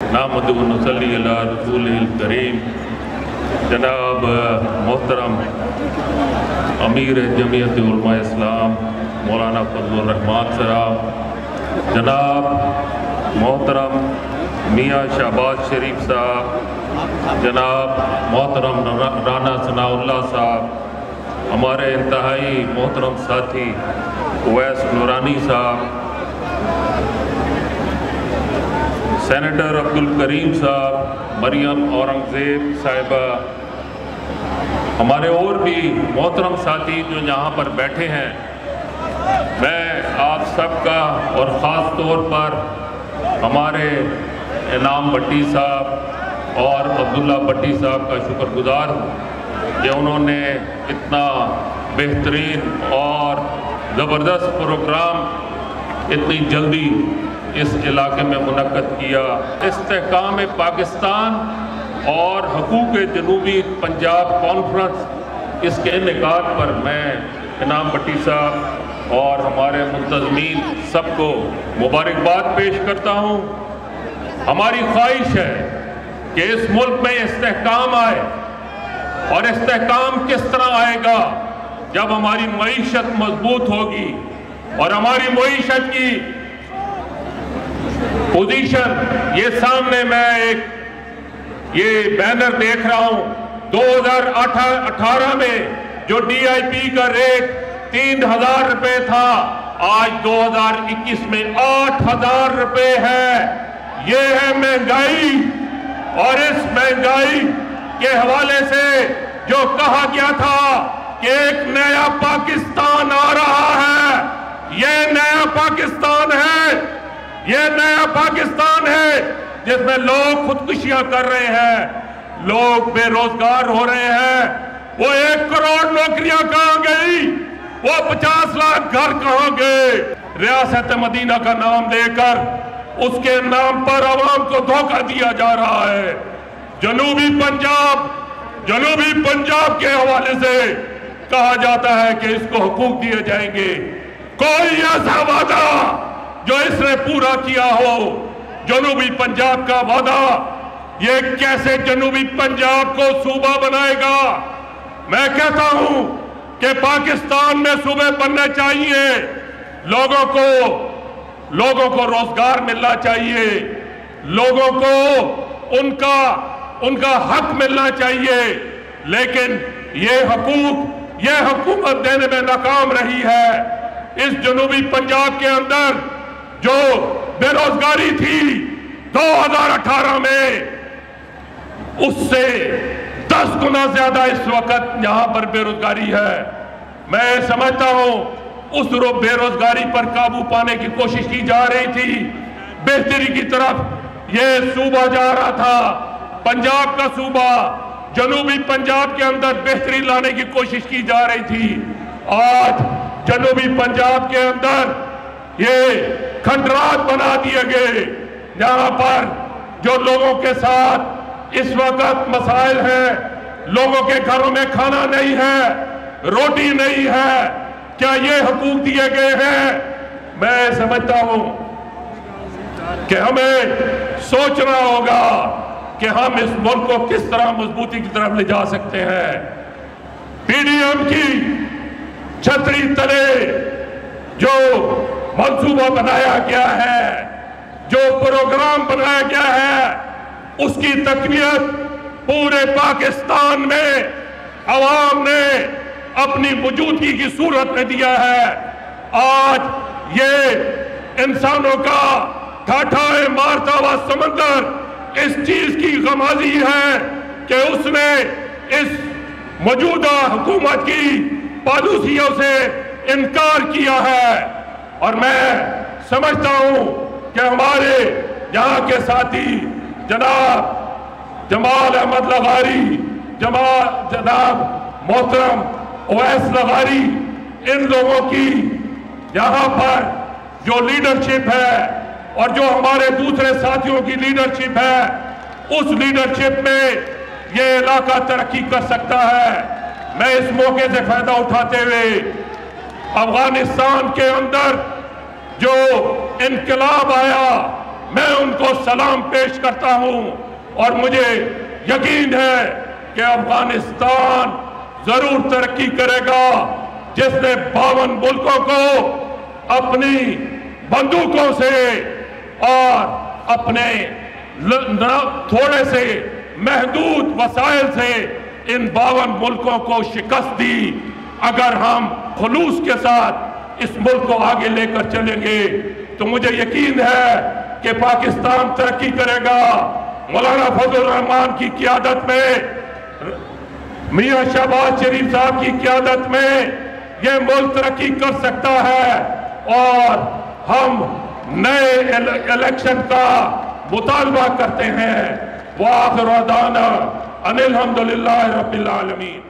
नाहमदुहु व नसल्ली अला रसूलिहिल करीम। जनाब मोहतरम अमीर जमीयत उलमा इस्लाम मौलाना फजलुर रहमान साहब, जनाब मोहतरम मियाँ शहबाज शरीफ साहब, जनाब मोहतरम राना सनाउल्लाह साहब, हमारे इंतहाई मोहतरम साथी उवैस नूरानी साहब, सेनेटर अब्दुल करीम साहब, मरियम औरंगज़ेब साहिबा, हमारे और भी मोहतरम साथी जो यहाँ पर बैठे हैं, मैं आप सबका और ख़ास तौर पर हमारे इनाम भट्टी साहब और अब्दुल्ला भट्टी साहब का शुक्रगुजार हूँ कि उन्होंने इतना बेहतरीन और ज़बरदस्त प्रोग्राम इतनी जल्दी इस इलाके में मुनक्कद किया। इस्तेहकाम पाकिस्तान और हकूक़ जनूबी पंजाब कॉन्फ्रेंस, इसके इनेकाद पर मैं इनाम भट्टी साहब और हमारे मुंतज़मीन सबको मुबारकबाद पेश करता हूँ। हमारी ख्वाहिश है कि इस मुल्क में इस्तेहकाम आए, और इस्तेहकाम किस तरह आएगा? जब हमारी मईशत मजबूत होगी और हमारी मईशत की पोजीशन, ये सामने मैं एक ये बैनर देख रहा हूं, 2018 में जो DIP का रेट 3000 रुपए था, आज 2021 में 8000 रुपए है। ये है महंगाई, और इस महंगाई के हवाले से जो कहा गया था कि एक नया पाकिस्तान आ रहा है, ये नया पाकिस्तान है। ये नया पाकिस्तान है जिसमें लोग खुदकुशियां कर रहे हैं, लोग बेरोजगार हो रहे हैं। वो 1 करोड़ नौकरियां कहां गई? वो 50 लाख घर कहां गए? रियासत मदीना का नाम देकर उसके नाम पर आवाम को धोखा दिया जा रहा है। जनूबी पंजाब के हवाले से कहा जाता है कि इसको हुकूक दिए जाएंगे। कोई ऐसा वादा जो इसने पूरा किया हो, जनूबी पंजाब का वादा, ये कैसे जनूबी पंजाब को सूबा बनाएगा? मैं कहता हूं कि पाकिस्तान में सूबे बनने चाहिए, लोगों को रोजगार मिलना चाहिए, लोगों को उनका हक मिलना चाहिए। लेकिन ये हुकूमत देने में नाकाम रही है। इस जनूबी पंजाब के अंदर जो बेरोजगारी थी 2018 में, उससे 10 गुना ज्यादा इस वक्त यहां पर बेरोजगारी है। मैं समझता हूं उस बेरोजगारी पर काबू पाने की कोशिश की जा रही थी, बेहतरी की तरफ यह सूबा जा रहा था, पंजाब का सूबा, जनूबी पंजाब के अंदर बेहतरी लाने की कोशिश की जा रही थी। आज जनूबी पंजाब के अंदर ये खंडरात बना दिए गए, जहां पर जो लोगों के साथ इस वक्त मसाइल हैं, लोगों के घरों में खाना नहीं है, रोटी नहीं है, क्या ये हुकूक दिए गए हैं? मैं समझता हूं कि हमें सोचना होगा कि हम इस मुल्क को किस तरह मजबूती की तरफ ले जा सकते हैं। PDM की छतरी तले जो मंसूबा बनाया गया है, जो प्रोग्राम बनाया गया है, उसकी तकनीत पूरे पाकिस्तान में अवाम ने अपनी मौजूदगी की सूरत में दिया है। आज ये इंसानों का ठाठाए मारता हुआ समंदर इस चीज की गमाजी है कि उसने इस मौजूदा हुकूमत की पॉलिसियों से इनकार किया है। और मैं समझता हूं कि हमारे यहाँ के साथी जनाब जमाल अहमद लगारी, जनाब मोहतरम उवैस लगारी, इन लोगों की यहाँ पर जो लीडरशिप है और जो हमारे दूसरे साथियों की लीडरशिप है, उस लीडरशिप में ये इलाका तरक्की कर सकता है। मैं इस मौके से फायदा उठाते हुए अफगानिस्तान के अंदर जो इनकलाब आया, میں ان کو سلام پیش کرتا ہوں اور مجھے یقین ہے کہ افغانستان ضرور ترقی کرے گا، جس نے 52 ملکوں کو اپنی بندوقوں سے اور اپنے تھوڑے سے محدود وسائل سے ان 52 ملکوں کو شکست دی۔ اگر ہم خلوص کے ساتھ اس ملک کو آگے لے کر چلیں گے تو مجھے یقین ہے کہ پاکستان ترقی کرے گا۔ مولانا فضل الرحمان کی قیادت میں، میاں شہباز شریف صاحب کی قیادت میں یہ ملک ترقی کر سکتا ہے، اور ہم نئے الیکشن کا مطالبہ کرتے ہیں۔ وآخر دعوانا ان الحمدللہ رب العالمین۔